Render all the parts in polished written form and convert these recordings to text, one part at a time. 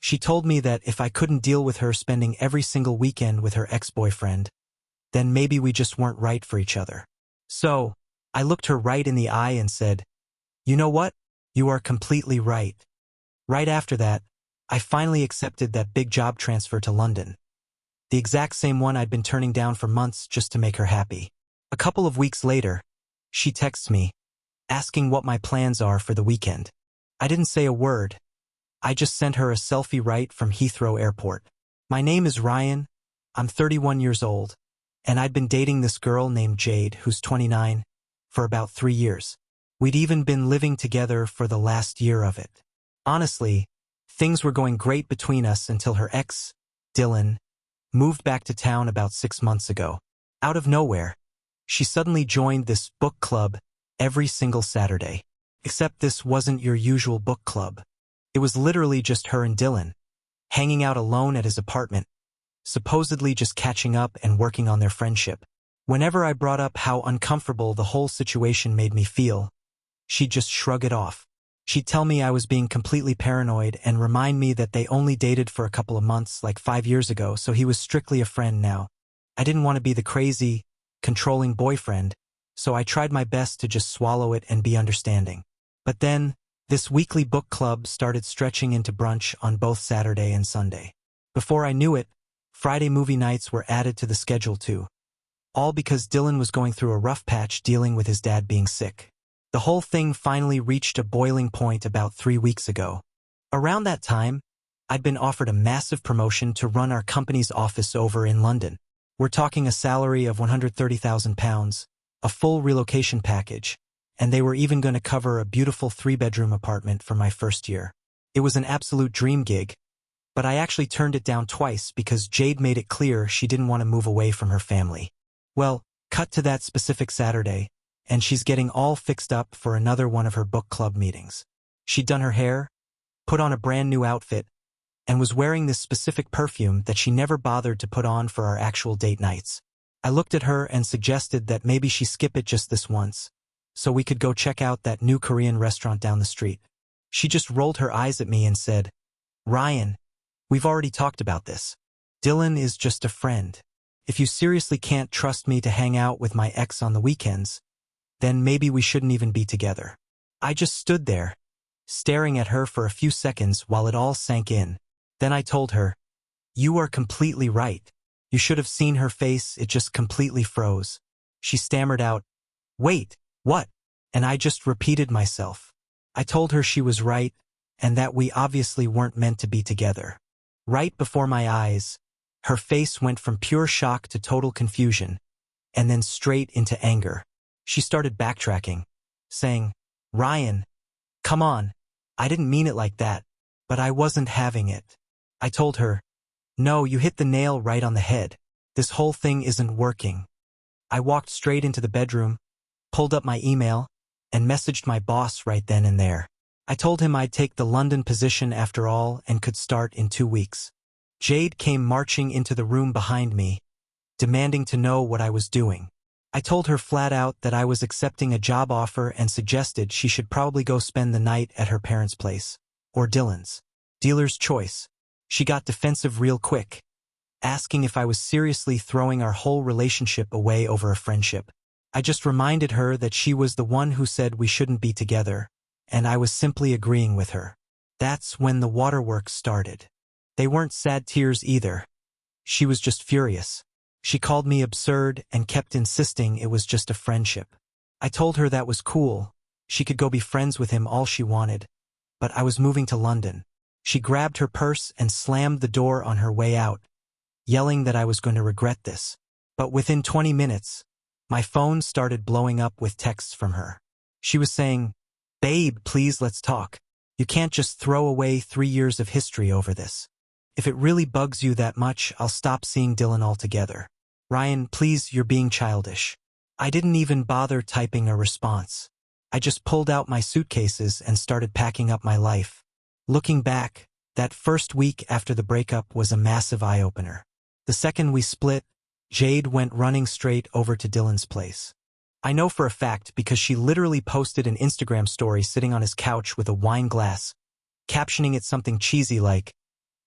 She told me that if I couldn't deal with her spending every single weekend with her ex-boyfriend, then maybe we just weren't right for each other. So, I looked her right in the eye and said, "You know what? You are completely right." Right after that, I finally accepted that big job transfer to London. The exact same one I'd been turning down for months just to make her happy. A couple of weeks later, she texts me, asking what my plans are for the weekend. I didn't say a word. I just sent her a selfie right from Heathrow Airport. My name is Ryan, I'm 31 years old, and I'd been dating this girl named Jade, who's 29, for about 3 years. We'd even been living together for the last year of it. Honestly, things were going great between us until her ex, Dylan, moved back to town about 6 months ago. Out of nowhere, she suddenly joined this book club every single Saturday. Except this wasn't your usual book club. It was literally just her and Dylan, hanging out alone at his apartment, supposedly just catching up and working on their friendship. Whenever I brought up how uncomfortable the whole situation made me feel, she'd just shrug it off. She'd tell me I was being completely paranoid and remind me that they only dated for a couple of months, like 5 years ago, so he was strictly a friend now. I didn't want to be the crazy, controlling boyfriend, so I tried my best to just swallow it and be understanding. But then, this weekly book club started stretching into brunch on both Saturday and Sunday. Before I knew it, Friday movie nights were added to the schedule too. All because Dylan was going through a rough patch dealing with his dad being sick. The whole thing finally reached a boiling point about 3 weeks ago. Around that time, I'd been offered a massive promotion to run our company's office over in London. We're talking a salary of £130,000, a full relocation package, and they were even going to cover a beautiful 3-bedroom apartment for my first year. It was an absolute dream gig, but I actually turned it down twice because Jade made it clear she didn't want to move away from her family. Well, cut to that specific Saturday, and she's getting all fixed up for another one of her book club meetings. She'd done her hair, put on a brand new outfit, and was wearing this specific perfume that she never bothered to put on for our actual date nights. I looked at her and suggested that maybe she skip it just this once, so we could go check out that new Korean restaurant down the street. She just rolled her eyes at me and said, "Ryan, we've already talked about this. Dylan is just a friend. If you seriously can't trust me to hang out with my ex on the weekends, then maybe we shouldn't even be together." I just stood there, staring at her for a few seconds while it all sank in. Then I told her, "You are completely right." You should have seen her face, it just completely froze. She stammered out, "Wait, what?" And I just repeated myself. I told her she was right, and that we obviously weren't meant to be together. Right before my eyes, her face went from pure shock to total confusion, and then straight into anger. She started backtracking, saying, "Ryan, come on, I didn't mean it like that, but I wasn't having it." I told her, "No, you hit the nail right on the head. This whole thing isn't working." I walked straight into the bedroom, pulled up my email, and messaged my boss right then and there. I told him I'd take the London position after all and could start in 2 weeks. Jade came marching into the room behind me, demanding to know what I was doing. I told her flat out that I was accepting a job offer and suggested she should probably go spend the night at her parents' place, or Dylan's. Dealer's choice. She got defensive real quick, asking if I was seriously throwing our whole relationship away over a friendship. I just reminded her that she was the one who said we shouldn't be together, and I was simply agreeing with her. That's when the waterworks started. They weren't sad tears either. She was just furious. She called me absurd and kept insisting it was just a friendship. I told her that was cool. She could go be friends with him all she wanted, but I was moving to London. She grabbed her purse and slammed the door on her way out, yelling that I was going to regret this. But within 20 minutes, my phone started blowing up with texts from her. She was saying, "Babe, please let's talk. You can't just throw away 3 years of history over this. If it really bugs you that much, I'll stop seeing Dylan altogether. Ryan, please, you're being childish." I didn't even bother typing a response. I just pulled out my suitcases and started packing up my life. Looking back, that first week after the breakup was a massive eye-opener. The second we split, Jade went running straight over to Dylan's place. I know for a fact because she literally posted an Instagram story sitting on his couch with a wine glass, captioning it something cheesy like,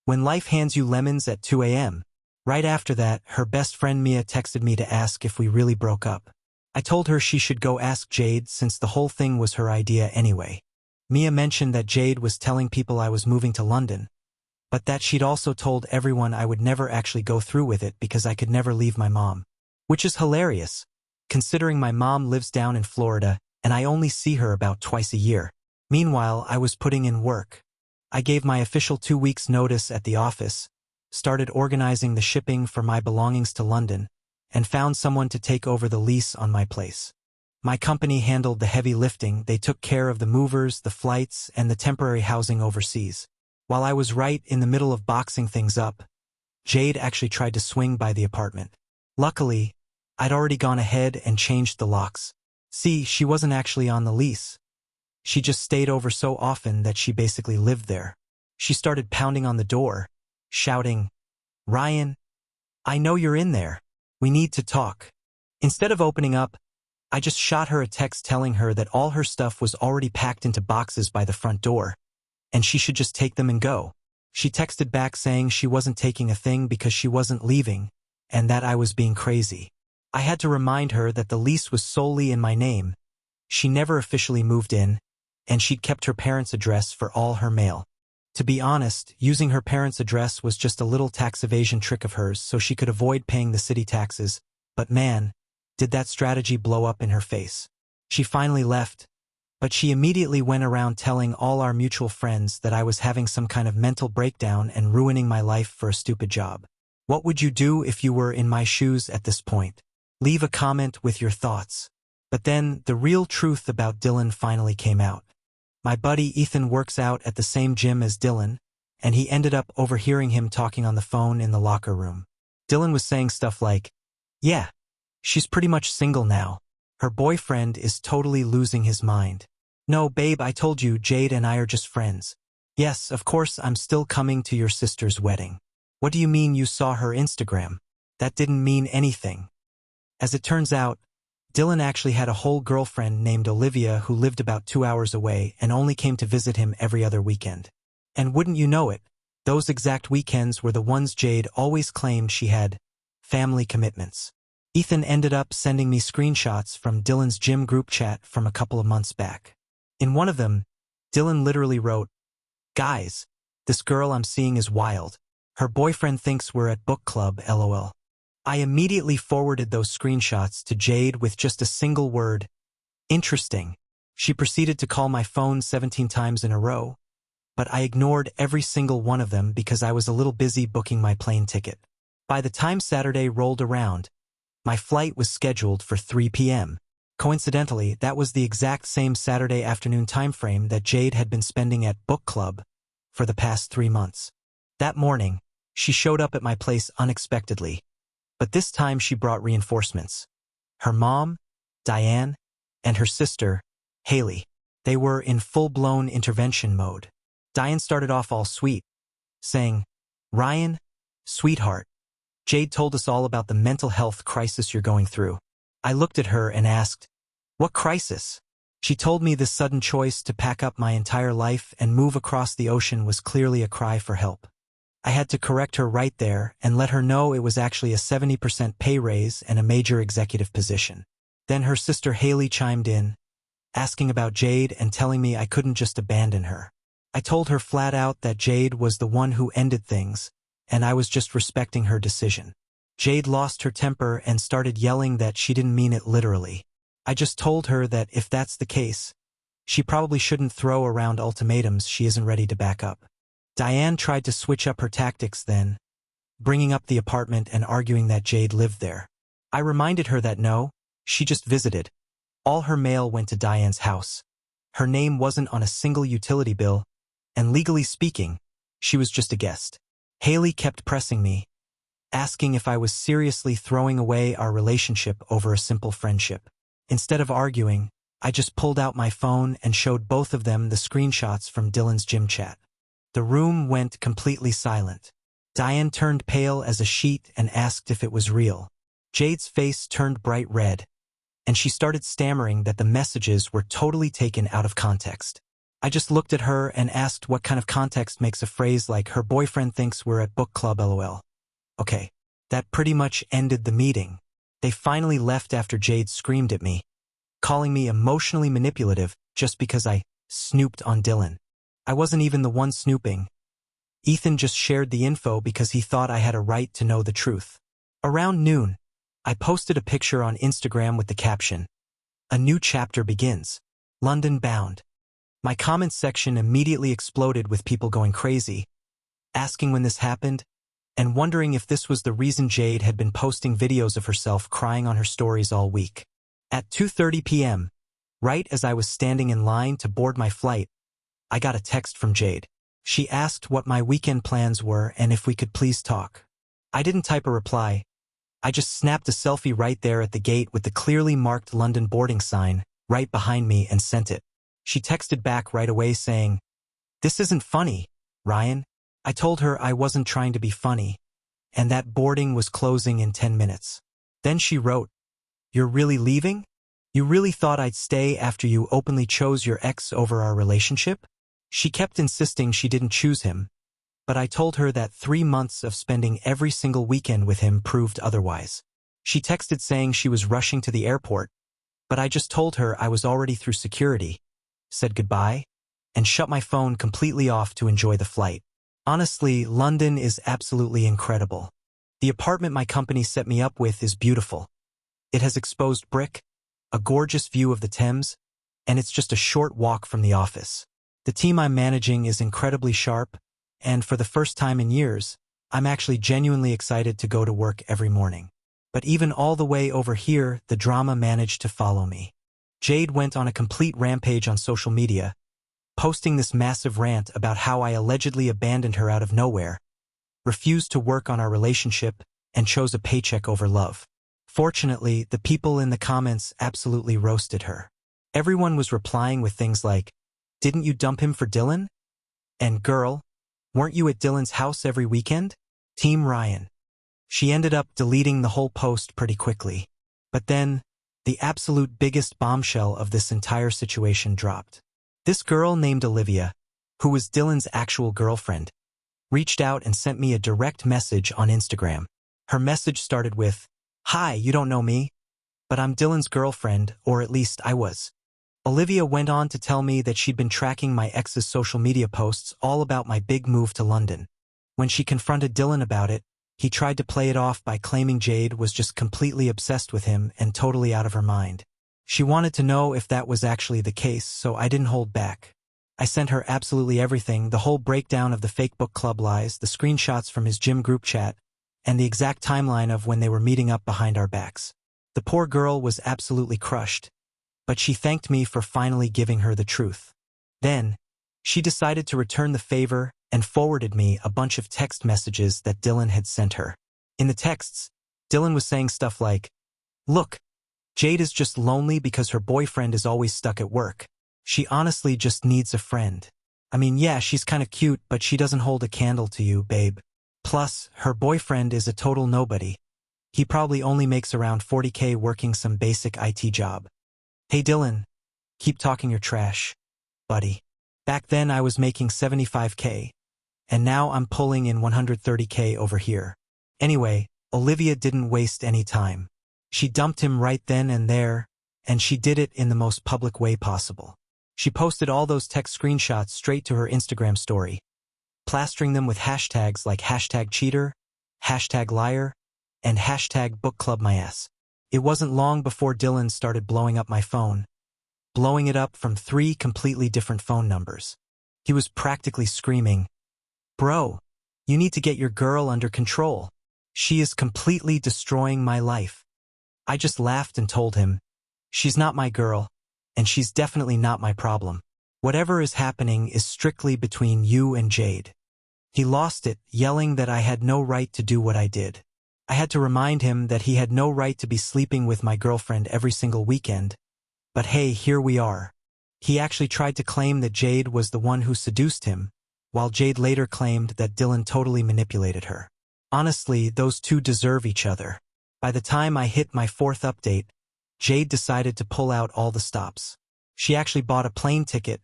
When life hands you lemons at 2 a.m. Right after that, her best friend Mia texted me to ask if we really broke up. I told her she should go ask Jade since the whole thing was her idea anyway. Mia mentioned that Jade was telling people I was moving to London, but that she'd also told everyone I would never actually go through with it because I could never leave my mom. Which is hilarious, considering my mom lives down in Florida and I only see her about twice a year. Meanwhile, I was putting in work. I gave my official 2 weeks notice at the office, started organizing the shipping for my belongings to London, and found someone to take over the lease on my place. My company handled the heavy lifting. They took care of the movers, the flights, and the temporary housing overseas. While I was right in the middle of boxing things up, Jade actually tried to swing by the apartment. Luckily, I'd already gone ahead and changed the locks. See, she wasn't actually on the lease. She just stayed over so often that she basically lived there. She started pounding on the door, shouting, "Ryan, I know you're in there. We need to talk." Instead of opening up, I just shot her a text telling her that all her stuff was already packed into boxes by the front door, and she should just take them and go. She texted back saying she wasn't taking a thing because she wasn't leaving, and that I was being crazy. I had to remind her that the lease was solely in my name. She never officially moved in, and she'd kept her parents' address for all her mail. To be honest, using her parents' address was just a little tax evasion trick of hers so she could avoid paying the city taxes, but man, did that strategy blow up in her face. She finally left, but she immediately went around telling all our mutual friends that I was having some kind of mental breakdown and ruining my life for a stupid job. What would you do if you were in my shoes at this point? Leave a comment with your thoughts. But then, the real truth about Dylan finally came out. My buddy Ethan works out at the same gym as Dylan, and he ended up overhearing him talking on the phone in the locker room. Dylan was saying stuff like, "Yeah, she's pretty much single now. Her boyfriend is totally losing his mind. No, babe, I told you, Jade and I are just friends. Yes, of course I'm still coming to your sister's wedding. What do you mean you saw her Instagram? That didn't mean anything." As it turns out, Dylan actually had a whole girlfriend named Olivia who lived about 2 hours away and only came to visit him every other weekend. And wouldn't you know it, those exact weekends were the ones Jade always claimed she had family commitments. Ethan ended up sending me screenshots from Dylan's gym group chat from a couple of months back. In one of them, Dylan literally wrote, "Guys, this girl I'm seeing is wild. Her boyfriend thinks we're at book club, lol." I immediately forwarded those screenshots to Jade with just a single word, "Interesting." She proceeded to call my phone 17 times in a row, but I ignored every single one of them because I was a little busy booking my plane ticket. By the time Saturday rolled around, my flight was scheduled for 3 p.m. Coincidentally, that was the exact same Saturday afternoon time frame that Jade had been spending at book club for the past 3 months. That morning, she showed up at my place unexpectedly. But this time she brought reinforcements. Her mom, Diane, and her sister, Haley. They were in full-blown intervention mode. Diane started off all sweet, saying, "Ryan, sweetheart, Jade told us all about the mental health crisis you're going through." I looked at her and asked, "What crisis?" She told me this sudden choice to pack up my entire life and move across the ocean was clearly a cry for help. I had to correct her right there and let her know it was actually a 70% pay raise and a major executive position. Then her sister Haley chimed in, asking about Jade and telling me I couldn't just abandon her. I told her flat out that Jade was the one who ended things, and I was just respecting her decision. Jade lost her temper and started yelling that she didn't mean it literally. I just told her that if that's the case, she probably shouldn't throw around ultimatums she isn't ready to back up. Diane tried to switch up her tactics then, bringing up the apartment and arguing that Jade lived there. I reminded her that no, she just visited. All her mail went to Diane's house. Her name wasn't on a single utility bill, and legally speaking, she was just a guest. Haley kept pressing me, asking if I was seriously throwing away our relationship over a simple friendship. Instead of arguing, I just pulled out my phone and showed both of them the screenshots from Dylan's gym chat. The room went completely silent. Diane turned pale as a sheet and asked if it was real. Jade's face turned bright red, and she started stammering that the messages were totally taken out of context. I just looked at her and asked what kind of context makes a phrase like her boyfriend thinks we're at book club LOL. Okay, that pretty much ended the meeting. They finally left after Jade screamed at me, calling me emotionally manipulative just because I snooped on Dylan. I wasn't even the one snooping. Ethan just shared the info because he thought I had a right to know the truth. Around noon, I posted a picture on Instagram with the caption, "A new chapter begins. London bound." My comments section immediately exploded with people going crazy, asking when this happened, and wondering if this was the reason Jade had been posting videos of herself crying on her stories all week. At 2:30 p.m., right as I was standing in line to board my flight, I got a text from Jade. She asked what my weekend plans were and if we could please talk. I didn't type a reply. I just snapped a selfie right there at the gate with the clearly marked London boarding sign right behind me and sent it. She texted back right away saying, "This isn't funny, Ryan." I told her I wasn't trying to be funny, and that boarding was closing in 10 minutes. Then she wrote, "You're really leaving? You really thought I'd stay after you openly chose your ex over our relationship?" She kept insisting she didn't choose him, but I told her that 3 months of spending every single weekend with him proved otherwise. She texted saying she was rushing to the airport, but I just told her I was already through security, said goodbye, and shut my phone completely off to enjoy the flight. Honestly, London is absolutely incredible. The apartment my company set me up with is beautiful. It has exposed brick, a gorgeous view of the Thames, and it's just a short walk from the office. The team I'm managing is incredibly sharp, and for the first time in years, I'm actually genuinely excited to go to work every morning. But even all the way over here, the drama managed to follow me. Jade went on a complete rampage on social media, posting this massive rant about how I allegedly abandoned her out of nowhere, refused to work on our relationship, and chose a paycheck over love. Fortunately, the people in the comments absolutely roasted her. Everyone was replying with things like, "Didn't you dump him for Dylan?" And "Girl, weren't you at Dylan's house every weekend?" Team Ryan. She ended up deleting the whole post pretty quickly. But then, the absolute biggest bombshell of this entire situation dropped. This girl named Olivia, who was Dylan's actual girlfriend, reached out and sent me a direct message on Instagram. Her message started with, "Hi, you don't know me, but I'm Dylan's girlfriend, or at least I was." Olivia went on to tell me that she'd been tracking my ex's social media posts all about my big move to London. When she confronted Dylan about it, he tried to play it off by claiming Jade was just completely obsessed with him and totally out of her mind. She wanted to know if that was actually the case, so I didn't hold back. I sent her absolutely everything, the whole breakdown of the fake book club lies, the screenshots from his gym group chat, and the exact timeline of when they were meeting up behind our backs. The poor girl was absolutely crushed, but she thanked me for finally giving her the truth. Then, she decided to return the favor and forwarded me a bunch of text messages that Dylan had sent her. In the texts, Dylan was saying stuff like, "Look, Jade is just lonely because her boyfriend is always stuck at work. She honestly just needs a friend. I mean, yeah, she's kind of cute, but she doesn't hold a candle to you, babe. Plus, her boyfriend is a total nobody. He probably only makes around 40K working some basic IT job. Hey Dylan, keep talking your trash, buddy. Back then I was making 75K, and now I'm pulling in 130K over here." Anyway, Olivia didn't waste any time. She dumped him right then and there, and she did it in the most public way possible. She posted all those text screenshots straight to her Instagram story, plastering them with hashtags like #cheater, #liar, and #bookclubmyass. It wasn't long before Dylan started blowing up my phone, blowing it up from 3 completely different phone numbers. He was practically screaming, "Bro, you need to get your girl under control. She is completely destroying my life." I just laughed and told him, "She's not my girl, and she's definitely not my problem. Whatever is happening is strictly between you and Jade." He lost it, yelling that I had no right to do what I did. I had to remind him that he had no right to be sleeping with my girlfriend every single weekend. But hey, here we are. He actually tried to claim that Jade was the one who seduced him, while Jade later claimed that Dylan totally manipulated her. Honestly, those two deserve each other. By the time I hit my 4th update, Jade decided to pull out all the stops. She actually bought a plane ticket,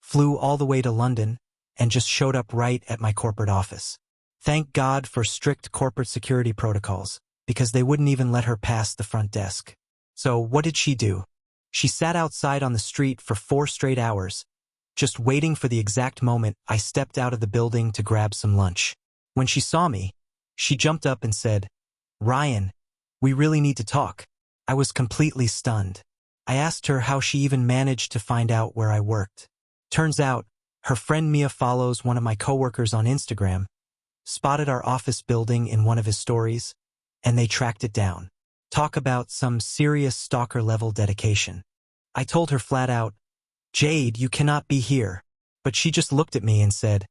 flew all the way to London, and just showed up right at my corporate office. Thank God for strict corporate security protocols, because they wouldn't even let her pass the front desk. So what did she do? She sat outside on the street for 4 straight hours, just waiting for the exact moment I stepped out of the building to grab some lunch. When she saw me, she jumped up and said, "Ryan, we really need to talk." I was completely stunned. I asked her how she even managed to find out where I worked. Turns out, her friend Mia follows one of my coworkers on Instagram, spotted our office building in one of his stories, and they tracked it down. Talk about some serious stalker-level dedication. I told her flat out, "Jade, you cannot be here." But she just looked at me and said,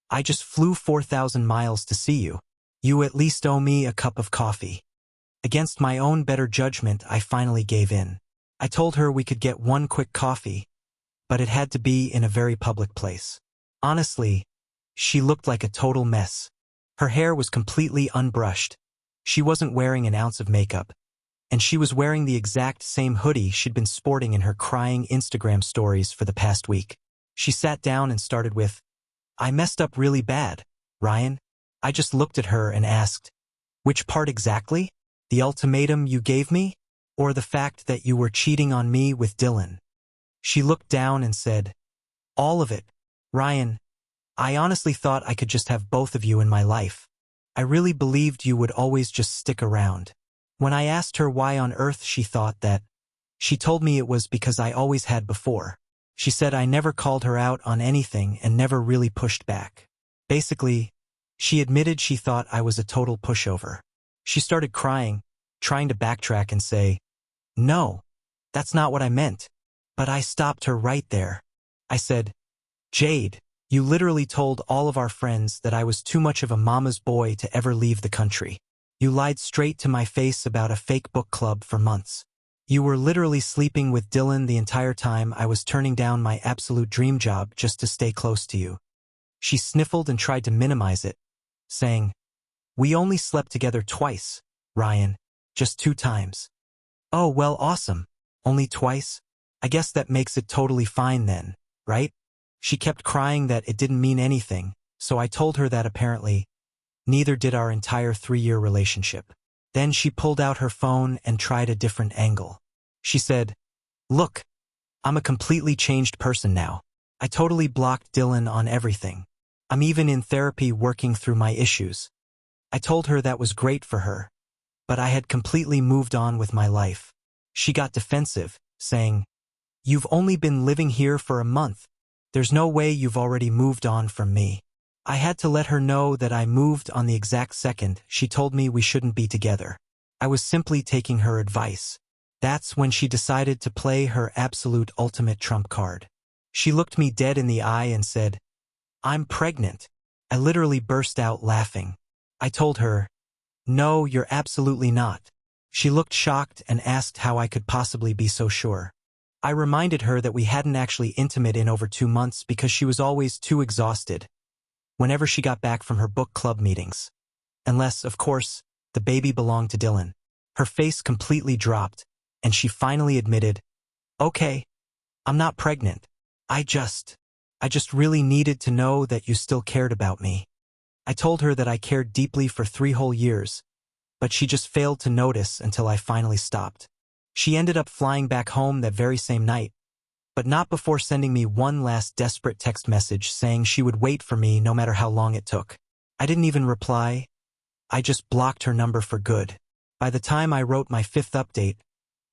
"I just flew 4,000 miles to see you. You at least owe me a cup of coffee." Against my own better judgment, I finally gave in. I told her we could get one quick coffee, but it had to be in a very public place. Honestly, she looked like a total mess. Her hair was completely unbrushed. She wasn't wearing an ounce of makeup, and she was wearing the exact same hoodie she'd been sporting in her crying Instagram stories for the past week. She sat down and started with, "I messed up really bad, Ryan." I just looked at her and asked, "Which part exactly? The ultimatum you gave me? Or the fact that you were cheating on me with Dylan?" She looked down and said, "All of it. Ryan, I honestly thought I could just have both of you in my life. I really believed you would always just stick around." When I asked her why on earth she thought that, she told me it was because I always had before. She said I never called her out on anything and never really pushed back. Basically, she admitted she thought I was a total pushover. She started crying, trying to backtrack and say, "No, that's not what I meant." But I stopped her right there. I said, "Jade, you literally told all of our friends that I was too much of a mama's boy to ever leave the country. You lied straight to my face about a fake book club for months. You were literally sleeping with Dylan the entire time I was turning down my absolute dream job just to stay close to you." She sniffled and tried to minimize it, saying, "We only slept together twice, Ryan, just 2 times." "Oh, well, awesome. Only twice? I guess that makes it totally fine then, right?" She kept crying that it didn't mean anything, so I told her that apparently, neither did our entire 3-year relationship. Then she pulled out her phone and tried a different angle. She said, "Look, I'm a completely changed person now. I totally blocked Dylan on everything. I'm even in therapy working through my issues." I told her that was great for her, but I had completely moved on with my life. She got defensive, saying, "You've only been living here for a month. There's no way you've already moved on from me." I had to let her know that I moved on the exact second she told me we shouldn't be together. I was simply taking her advice. That's when she decided to play her absolute ultimate trump card. She looked me dead in the eye and said, "I'm pregnant." I literally burst out laughing. I told her, "No, you're absolutely not." She looked shocked and asked how I could possibly be so sure. I reminded her that we hadn't actually intimate in over 2 months because she was always too exhausted whenever she got back from her book club meetings. Unless, of course, the baby belonged to Dylan. Her face completely dropped, and she finally admitted, "Okay, I'm not pregnant. I just really needed to know that you still cared about me." I told her that I cared deeply for 3 whole years, but she just failed to notice until I finally stopped. She ended up flying back home that very same night, but not before sending me one last desperate text message saying she would wait for me no matter how long it took. I didn't even reply. I just blocked her number for good. By the time I wrote my 5th update,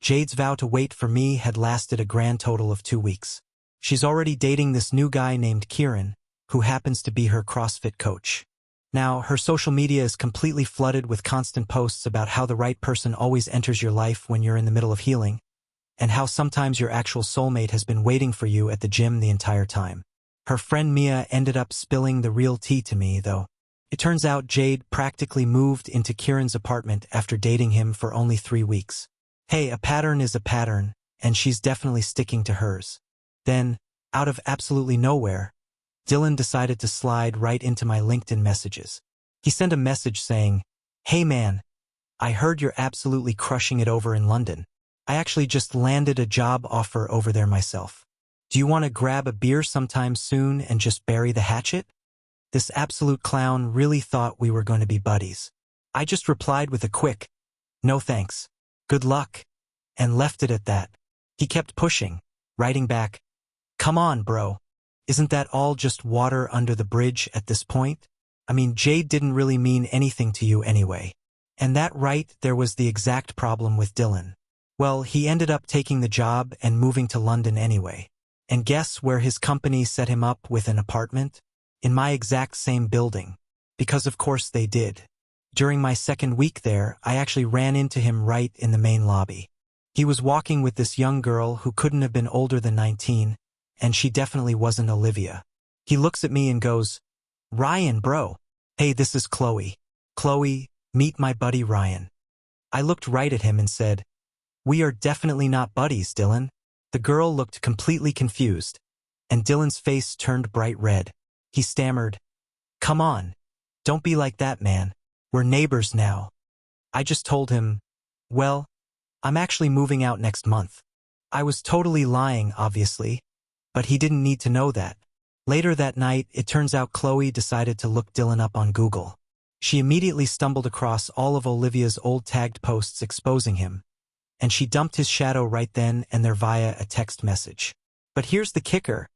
Jade's vow to wait for me had lasted a grand total of 2 weeks. She's already dating this new guy named Kieran, who happens to be her CrossFit coach. Now, her social media is completely flooded with constant posts about how the right person always enters your life when you're in the middle of healing, and how sometimes your actual soulmate has been waiting for you at the gym the entire time. Her friend Mia ended up spilling the real tea to me, though. It turns out Jade practically moved into Kieran's apartment after dating him for only 3 weeks. Hey, a pattern is a pattern, and she's definitely sticking to hers. Then, out of absolutely nowhere, Dylan decided to slide right into my LinkedIn messages. He sent a message saying, "Hey man, I heard you're absolutely crushing it over in London. I actually just landed a job offer over there myself. Do you want to grab a beer sometime soon and just bury the hatchet? This absolute clown really thought we were going to be buddies. I just replied with a quick, no thanks, good luck, and left it at that. He kept pushing, writing back, come on, bro. Isn't that all just water under the bridge at this point? I mean, Jade didn't really mean anything to you anyway. And that right there was the exact problem with Dylan. Well, he ended up taking the job and moving to London anyway. And guess where his company set him up with an apartment? In my exact same building. Because of course they did. During my second week there, I actually ran into him right in the main lobby. He was walking with this young girl who couldn't have been older than 19, and she definitely wasn't Olivia. He looks at me and goes, Ryan, bro. Hey, this is Chloe. Chloe, meet my buddy Ryan. I looked right at him and said, we are definitely not buddies, Dylan. The girl looked completely confused, and Dylan's face turned bright red. He stammered, come on, don't be like that, man. We're neighbors now. I just told him, well, I'm actually moving out next month. I was totally lying, obviously, but he didn't need to know that. Later that night, it turns out Chloe decided to look Dylan up on Google. She immediately stumbled across all of Olivia's old tagged posts exposing him, and she dumped his shadow right then and there via a text message. But here's the kicker.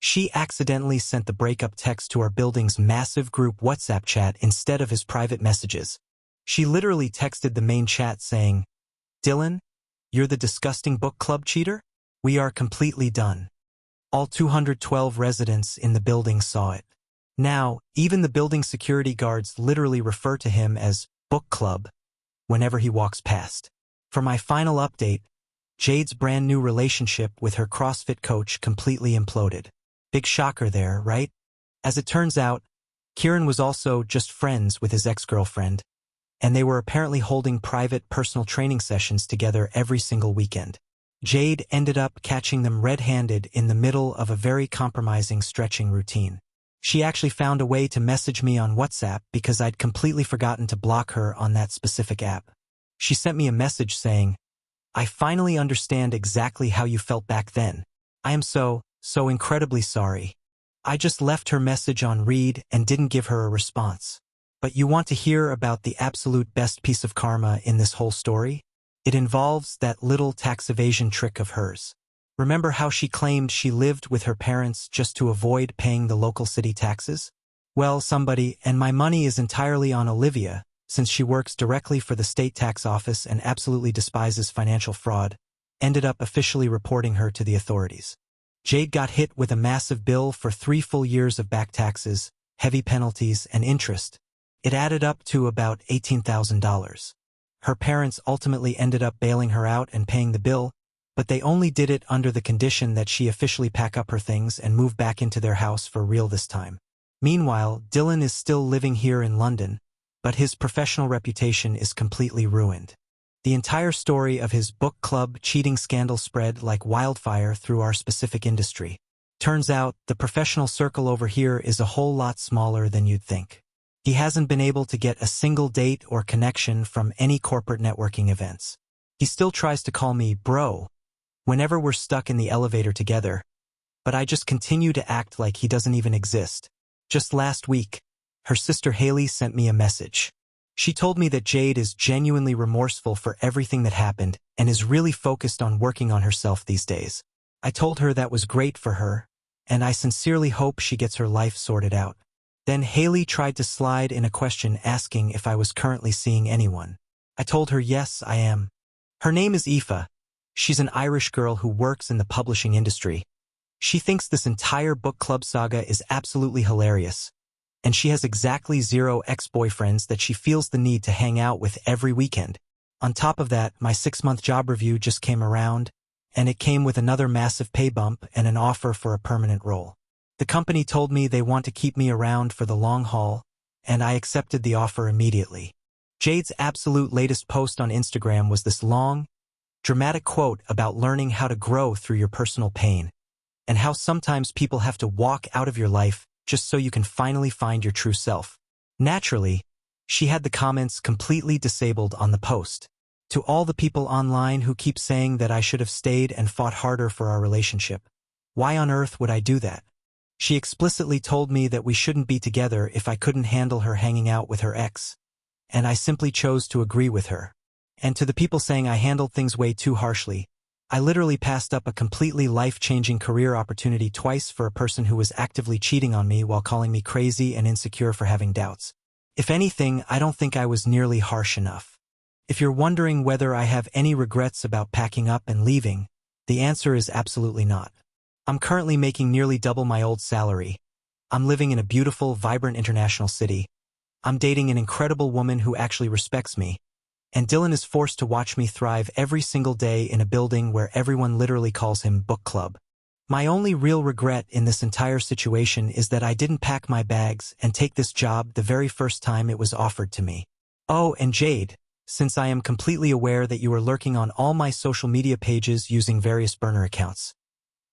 She accidentally sent the breakup text to our building's massive group WhatsApp chat instead of his private messages. She literally texted the main chat saying, Dylan, you're the disgusting book club cheater? We are completely done. All 212 residents in the building saw it. Now, even the building security guards literally refer to him as book club whenever he walks past. For my final update, Jade's brand new relationship with her CrossFit coach completely imploded. Big shocker there, right? As it turns out, Kieran was also just friends with his ex-girlfriend, and they were apparently holding private personal training sessions together every single weekend. Jade ended up catching them red-handed in the middle of a very compromising stretching routine. She actually found a way to message me on WhatsApp because I'd completely forgotten to block her on that specific app. She sent me a message saying, I finally understand exactly how you felt back then. I am so incredibly sorry. I just left her message on read and didn't give her a response. But you want to hear about the absolute best piece of karma in this whole story? It involves that little tax evasion trick of hers. Remember how she claimed she lived with her parents just to avoid paying the local city taxes? Well, and my money is entirely on Olivia, since she works directly for the state tax office and absolutely despises financial fraud, ended up officially reporting her to the authorities. Jade got hit with a massive bill for 3 full years of back taxes, heavy penalties, and interest. It added up to about $18,000. Her parents ultimately ended up bailing her out and paying the bill, but they only did it under the condition that she officially pack up her things and move back into their house for real this time. Meanwhile, Dylan is still living here in London, but his professional reputation is completely ruined. The entire story of his book club cheating scandal spread like wildfire through our specific industry. Turns out, the professional circle over here is a whole lot smaller than you'd think. He hasn't been able to get a single date or connection from any corporate networking events. He still tries to call me bro whenever we're stuck in the elevator together, but I just continue to act like he doesn't even exist. Just last week, her sister Haley sent me a message. She told me that Jade is genuinely remorseful for everything that happened and is really focused on working on herself these days. I told her that was great for her, and I sincerely hope she gets her life sorted out. Then Haley tried to slide in a question asking if I was currently seeing anyone. I told her yes, I am. Her name is Aoife. She's an Irish girl who works in the publishing industry. She thinks this entire book club saga is absolutely hilarious, and she has exactly 0 ex-boyfriends that she feels the need to hang out with every weekend. On top of that, my 6-month job review just came around, and it came with another massive pay bump and an offer for a permanent role. The company told me they want to keep me around for the long haul, and I accepted the offer immediately. Jade's absolute latest post on Instagram was this long, dramatic quote about learning how to grow through your personal pain, and how sometimes people have to walk out of your life just so you can finally find your true self. Naturally, she had the comments completely disabled on the post. To all the people online who keep saying that I should have stayed and fought harder for our relationship, Why on earth would I do that? She explicitly told me that we shouldn't be together if I couldn't handle her hanging out with her ex, and I simply chose to agree with her. And to the people saying I handled things way too harshly, I literally passed up a completely life-changing career opportunity twice for a person who was actively cheating on me while calling me crazy and insecure for having doubts. If anything, I don't think I was nearly harsh enough. If you're wondering whether I have any regrets about packing up and leaving, the answer is absolutely not. I'm currently making nearly double my old salary. I'm living in a beautiful, vibrant international city. I'm dating an incredible woman who actually respects me. And Dylan is forced to watch me thrive every single day in a building where everyone literally calls him book club. My only real regret in this entire situation is that I didn't pack my bags and take this job the very first time it was offered to me. Oh, and Jade, since I am completely aware that you are lurking on all my social media pages using various burner accounts.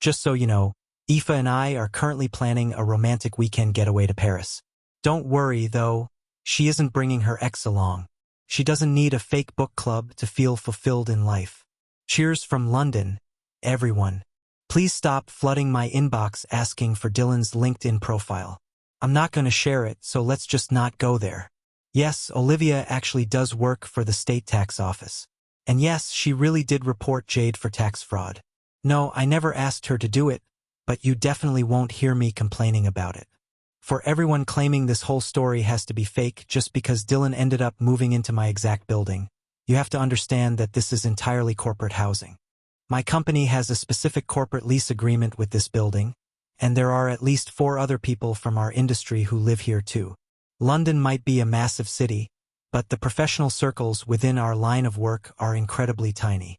Just so you know, Aoife and I are currently planning a romantic weekend getaway to Paris. Don't worry, though, she isn't bringing her ex along. She doesn't need a fake book club to feel fulfilled in life. Cheers from London, everyone. Please stop flooding my inbox asking for Dylan's LinkedIn profile. I'm not going to share it, so let's just not go there. Yes, Olivia actually does work for the state tax office. And yes, she really did report Jade for tax fraud. No, I never asked her to do it, but you definitely won't hear me complaining about it. For everyone claiming this whole story has to be fake just because Dylan ended up moving into my exact building, you have to understand that this is entirely corporate housing. My company has a specific corporate lease agreement with this building, and there are at least 4 other people from our industry who live here too. London might be a massive city, but the professional circles within our line of work are incredibly tiny.